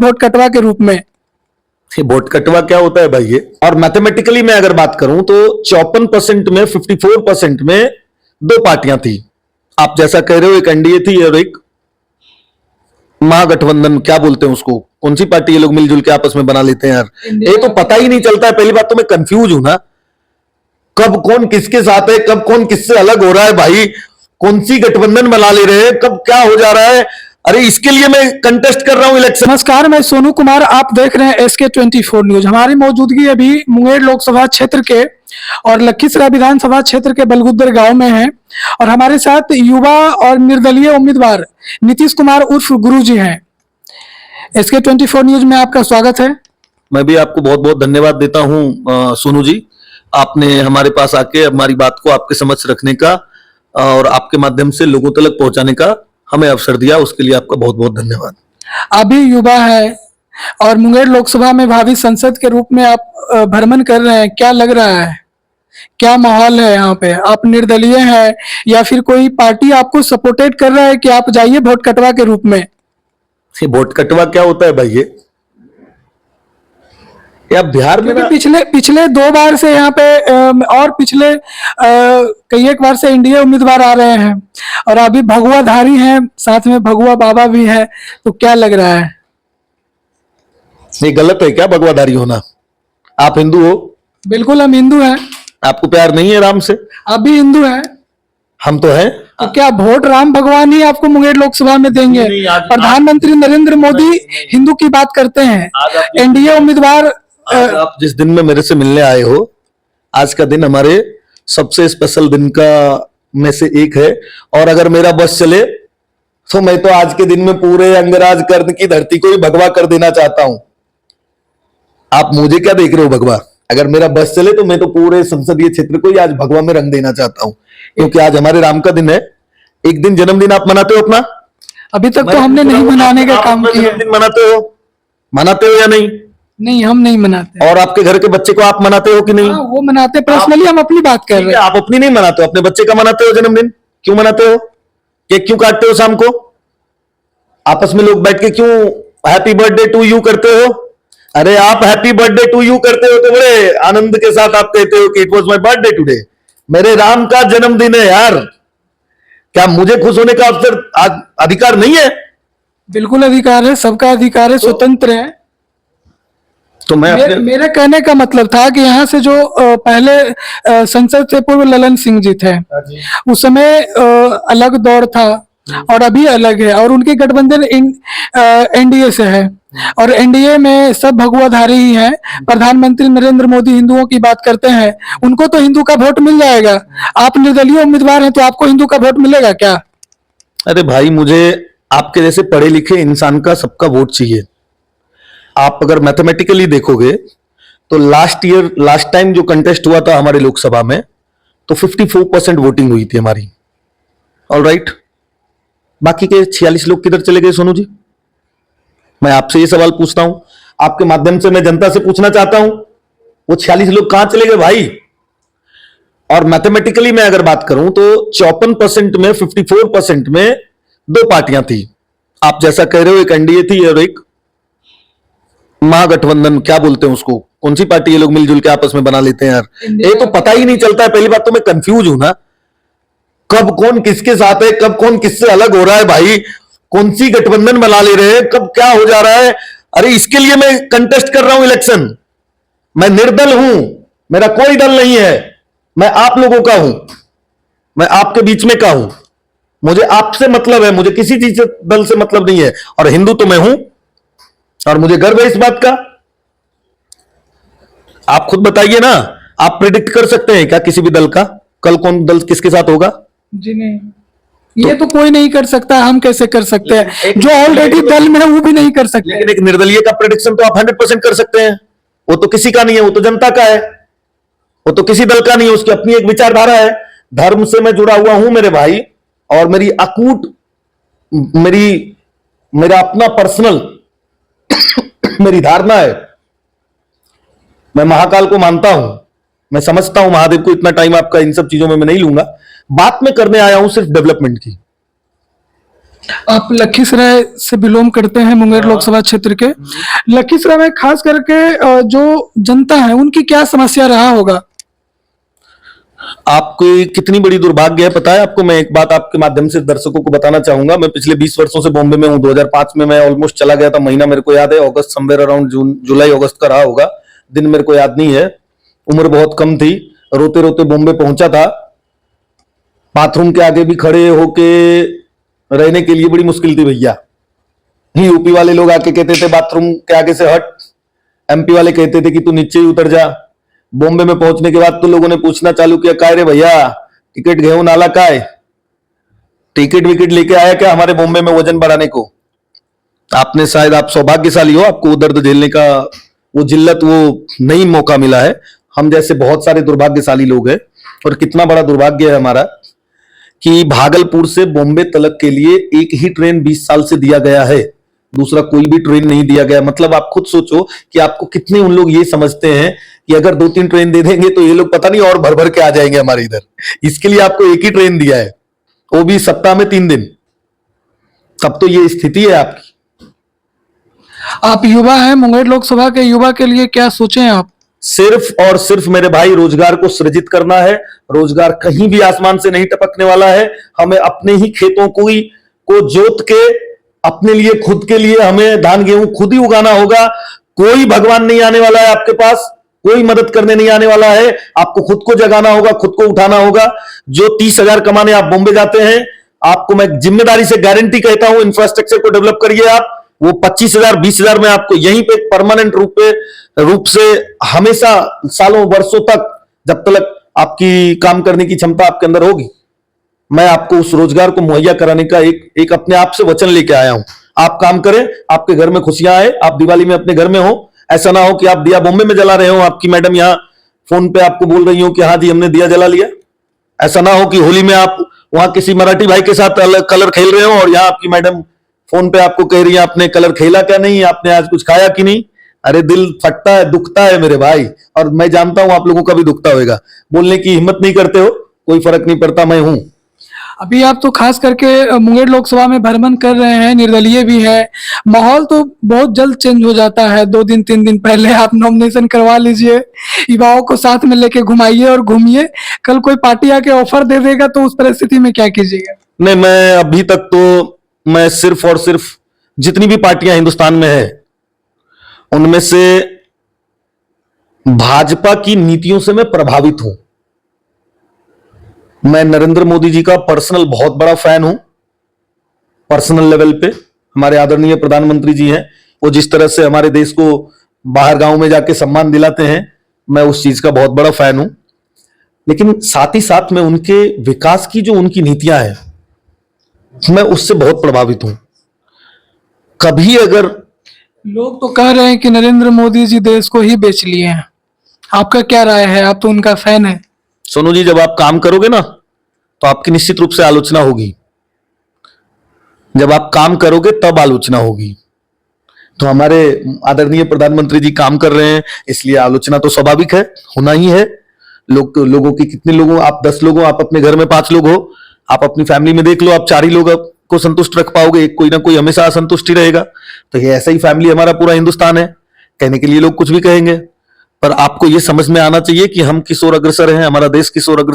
Vote कटवा के रूप में। ये वोट कटवा क्या होता है भाई? ये और मैथमेटिकली मैं अगर बात करूं तो 54% में 54% में दो पार्टियां थी। आप जैसा कह रहे हो, एक एनडीए थी और एक महागठबंधन, क्या बोलते हैं उसको, कौन सी पार्टी ये लोग मिलजुल के आपस में बना लेते हैं यार, ये तो पता ही नहीं चलता है। पहली बात तो मैं कंफ्यूज हूं ना, कब कौन किसके साथ है, कब कौन किससे अलग हो रहा है भाई, कौन सी गठबंधन बना ले रहे हैं, कब क्या हो जा रहा है। अरे इसके लिए मैं कंटेस्ट कर रहा हूं इलेक्शन। नमस्कार, मैं सोनू कुमार, आप देख रहे हैं SK24 न्यूज। हमारी मौजूदगी अभी मुंगेर लोकसभा क्षेत्र के और लखीसराय विधानसभा क्षेत्र के बलगुद्दर गांव में है और हमारे साथ युवा और निर्दलीय उम्मीदवार नीतीश कुमार उर्फ गुरुजी हैं। SK24 न्यूज में आपका स्वागत है। मैं भी आपको बहुत बहुत धन्यवाद देता हूं सोनू जी, आपने हमारे पास आके हमारी बात को आपके समक्ष रखने का और आपके माध्यम से लोगों तक पहुंचाने का हमें अवसर दिया, उसके लिए आपका बहुत बहुत धन्यवाद। आप भी युवा है और मुंगेर लोकसभा में भावी सांसद के रूप में आप भ्रमण कर रहे हैं, क्या लग रहा है, क्या माहौल है यहाँ पे? आप निर्दलीय हैं या फिर कोई पार्टी आपको सपोर्टेड कर रहा है कि आप जाइए वोट कटवा के रूप में? ये वोट कटवा क्या होता है भाई? ये बिहार में पिछले 2 बार से यहाँ पे और पिछले कई एक बार से एनडीए उम्मीदवार आ रहे हैं और अभी भगुआधारी हैं, साथ में भगुआ बाबा भी है, तो क्या लग रहा है? ये गलत है क्या भगवाधारी होना? आप हिंदू हो? बिल्कुल, हम हिंदू हैं। आपको प्यार नहीं है राम से? आप भी हिंदू हैं? हम तो हैं। तो क्या वोट राम भगवान ही आपको मुंगेर लोकसभा में देंगे? प्रधानमंत्री नरेंद्र मोदी हिंदू की बात करते हैं, एनडीए उम्मीदवार। आप जिस दिन में मेरे से मिलने आए हो, आज का दिन हमारे सबसे स्पेशल दिन का में से एक है और अगर मेरा बस चले तो मैं तो आज के दिन में पूरे अंगराज कर्ण की धरती को ही भगवा कर देना चाहता हूं। आप मुझे क्या देख रहे हो भगवा? अगर मेरा बस चले तो मैं तो पूरे संसदीय क्षेत्र को ही आज भगवा में रंग देना चाहता हूं, क्योंकि आज हमारे राम का दिन है। एक दिन जन्मदिन आप मनाते हो अपना? अभी तक तो हमने नहीं मनाने का काम किया। जन्मदिन मनाते हो या नहीं? नहीं, हम नहीं मनाते। और आपके घर के बच्चे को आप मनाते हो कि नहीं? वो मनाते, पर्सनली हम अपनी बात कर रहे हैं। आप अपनी नहीं मनाते हो, अपने बच्चे का मनाते हो जन्मदिन? क्यों मनाते हो? केक क्यों काटते हो शाम को? आपस में लोग बैठ के क्यों हैप्पी बर्थडे टू यू करते हो? अरे आप हैप्पी बर्थडे टू यू करते हो तो बड़े आनंद के साथ आप कहते हो कि it was my birthday today. मेरे राम का जन्मदिन है यार, क्या मुझे खुश होने का अवसर अधिकार नहीं है? बिल्कुल अधिकार है, सबका अधिकार है, स्वतंत्र है। तो मेरे कहने का मतलब था कि यहाँ से जो पहले संसद से पूर्व ललन सिंह जी थे, उस समय अलग दौर था और अभी अलग है और उनकी गठबंधन एनडीए से है और एनडीए में सब भगवाधारी ही हैं। प्रधानमंत्री नरेंद्र मोदी हिंदुओं की बात करते हैं, उनको तो हिंदू का वोट मिल जाएगा। आप निर्दलीय उम्मीदवार हैं तो आपको हिंदू का वोट मिलेगा क्या? अरे भाई, मुझे आपके जैसे पढ़े लिखे इंसान का सबका वोट चाहिए। आप अगर मैथमेटिकली देखोगे तो लास्ट टाइम जो कंटेस्ट हुआ था हमारे लोकसभा में तो 54% वोटिंग हुई थी हमारी। ऑलराइट, बाकी के 46 लोग किधर चले गए सोनू जी? मैं आपसे ये सवाल पूछता हूं, आपके माध्यम से मैं जनता से पूछना चाहता हूं, वो 46 लोग कहां चले गए भाई? और मैथमेटिकली मैं अगर बात करूं तो 54% में 54% में दो पार्टियां थी। आप जैसा कह रहे हो, एक एनडीए थी और एक महागठबंधन, क्या बोलते हैं उसको, कौन सी पार्टी ये लोग मिलजुल के आपस में बना लेते हैं यार, ये तो पता ही नहीं चलता है। पहली बात तो मैं कंफ्यूज हूं ना, कब कौन किसके साथ है, कब कौन किससे अलग हो रहा है भाई, कौन सी गठबंधन बना ले रहे हैं, कब क्या हो जा रहा है। अरे इसके लिए मैं कंटेस्ट कर रहा हूं इलेक्शन। मैं निर्दल हूं, मेरा कोई दल नहीं है, मैं आप लोगों का हूं, मैं आपके बीच में का हूं। मुझे आपसे मतलब है, मुझे किसी चीज से दल से मतलब नहीं है और हिंदू तो मैं हूं और मुझे गर्व है इस बात का। आप खुद बताइए ना, आप प्रेडिक्ट कर सकते हैं क्या किसी भी दल का, कल कौन दल किसके साथ होगा? जी नहीं, ये तो कोई नहीं कर सकता, हम कैसे कर सकते हैं? जो ऑलरेडी दल में है वो भी नहीं कर सकते। लेकिन एक निर्दलीय का प्रेडिक्शन तो आप 100% कर सकते हैं। वो तो किसी का नहीं है, वो तो जनता का है, वो तो किसी दल का नहीं है, उसकी अपनी एक विचारधारा है। धर्म से मैं जुड़ा हुआ हूं मेरे भाई, और मेरी अकूट मेरा अपना पर्सनल मेरी धारणा है। मैं महाकाल को मानता हूं, मैं समझता हूं महादेव को। इतना टाइम आपका इन सब चीजों में मैं नहीं लूंगा। बात में करने आया हूं सिर्फ डेवलपमेंट की। आप लखीसराय से बिलोंग करते हैं, मुंगेर लोकसभा क्षेत्र के। लखीसराय में खास करके जो जनता है उनकी क्या समस्या रहा होगा? आपकी कितनी बड़ी दुर्भाग्य है पता है आपको? मैं एक बात आपके माध्यम से दर्शकों को बताना चाहूंगा। मैं पिछले 20 वर्षों से बॉम्बे में हूँ। 2005 में मैं ऑलमोस्ट चला गया था। महीना मेरे को याद है, अगस्त, समवेयर अराउंड जून जुलाई अगस्त का रहा होगा। दिन मेरे को याद नहीं है, उम्र बहुत कम थी। रोते रोते बॉम्बे पहुंचा था। बाथरूम के आगे भी खड़े होके रहने के लिए बड़ी मुश्किल थी भैया। यूपी वाले लोग आके कहते थे बाथरूम के आगे से हट, एमपी वाले कहते थे कि तू नीचे ही उतर जा। बॉम्बे में पहुंचने के बाद तो लोगों ने पूछना चालू किया, काय रे भैया टिकट घेऊन आला काय? टिकट विकेट लेके आया क्या हमारे बॉम्बे में वजन बढ़ाने को? आपने शायद, आप सौभाग्यशाली हो, आपको वो दर्द झेलने का, वो जिल्लत, वो नहीं मौका मिला है। हम जैसे बहुत सारे दुर्भाग्यशाली लोग हैं। और कितना बड़ा दुर्भाग्य है हमारा कि भागलपुर से बॉम्बे तलक के लिए एक ही ट्रेन 20 साल से दिया गया है, दूसरा कोई भी ट्रेन नहीं दिया गया। मतलब आप खुद सोचो कि आपको कितने उन लोग ये समझते हैं कि अगर 2-3 ट्रेन दे देंगे तो ये लोग पता नहीं और भर भर के आ जाएंगे हमारे इधर। इसके लिए आपको एक ही ट्रेन दिया है, वो भी सप्ताह में 3 दिन। तब तो ये स्थिति है आपकी। आप युवा हैं, मुंगेर लोकसभा के युवा के लिए क्या सोचें आप? सिर्फ और सिर्फ मेरे भाई रोजगार को सृजित करना है। रोजगार कहीं भी आसमान से नहीं टपकने वाला है। हमें अपने ही खेतों को जोत के अपने लिए, खुद के लिए हमें धान गेहूं खुद ही उगाना होगा। कोई भगवान नहीं आने वाला है आपके पास, कोई मदद करने नहीं आने वाला है। आपको खुद को जगाना होगा, खुद को उठाना होगा। जो 30,000 कमाने आप बॉम्बे जाते हैं, आपको मैं जिम्मेदारी से गारंटी कहता हूं, इंफ्रास्ट्रक्चर को डेवलप करिए आप। वो 25,000 20,000 में आपको यहीं पे परमानेंट रूप से हमेशा सालों वर्षों तक, जब तक आपकी काम करने की क्षमता आपके अंदर होगी, मैं आपको उस रोजगार को मुहैया कराने का एक अपने आप से वचन लेके आया हूं। आप काम करें, आपके घर में खुशियां आए। आप दिवाली में अपने घर में हो, ऐसा ना हो कि आप दिया बॉम्बे में जला रहे हो, आपकी मैडम यहां फोन पे आपको बोल रही हो कि हाँ जी हमने दिया जला लिया। ऐसा ना हो कि होली में आप वहां किसी मराठी भाई के साथ कलर खेल रहे हो और यहाँ आपकी मैडम फोन पे आपको कह रही है आपने कलर खेला क्या नहीं, आपने आज कुछ खाया कि नहीं। अरे दिल फटता है, दुखता है मेरे भाई, और मैं जानता हूं आप लोगों का भी दुखता होगा। बोलने की हिम्मत नहीं करते हो, कोई फर्क नहीं पड़ता, मैं हूं। अभी आप तो खास करके मुंगेर लोकसभा में भ्रमण कर रहे हैं, निर्दलीय भी है। माहौल तो बहुत जल्द चेंज हो जाता है। 2 दिन 3 दिन पहले आप नॉमिनेशन करवा लीजिए, युवाओं को साथ में लेके घुमाइए और घूमिए। कल कोई पार्टी आके ऑफर दे देगा तो उस परिस्थिति में क्या कीजिएगा? नहीं, मैं अभी तक तो मैं सिर्फ और सिर्फ जितनी भी पार्टियां हिंदुस्तान में है उनमें से भाजपा की नीतियों से मैं प्रभावित हूं। मैं नरेंद्र मोदी जी का पर्सनल बहुत बड़ा फैन हूं। पर्सनल लेवल पे हमारे आदरणीय प्रधानमंत्री जी हैं, वो जिस तरह से हमारे देश को बाहर गांव में जाके सम्मान दिलाते हैं, मैं उस चीज का बहुत बड़ा फैन हूं। लेकिन साथ ही साथ मैं उनके विकास की जो उनकी नीतियां हैं, मैं उससे बहुत प्रभावित हूं। कभी अगर लोग तो कह रहे हैं कि नरेंद्र मोदी जी देश को ही बेच लिए हैं। आपका क्या राय है? आप तो उनका फैन है। सोनू जी, जब आप काम करोगे ना तो आपकी निश्चित रूप से आलोचना होगी। जब आप काम करोगे तब आलोचना होगी। तो हमारे आदरणीय प्रधानमंत्री जी काम कर रहे हैं, इसलिए आलोचना तो स्वाभाविक है, होना ही है। लोगों की कितने लोगों, आप 10 लोग हो, आप अपने घर में 5 लोग हो, आप अपनी फैमिली में देख लो, आप 4 ही लोग को संतुष्ट रख पाओगे, कोई ना कोई हमेशा असंतुष्टि रहेगा। तो ये ऐसा ही फैमिली हमारा पूरा हिंदुस्तान है। कहने के लिए लोग कुछ भी कहेंगे, पर आपको ये समझ में आना चाहिए कि हम किस ओर अग्रसर हैं, हमारा देश किस ओर अग्रसर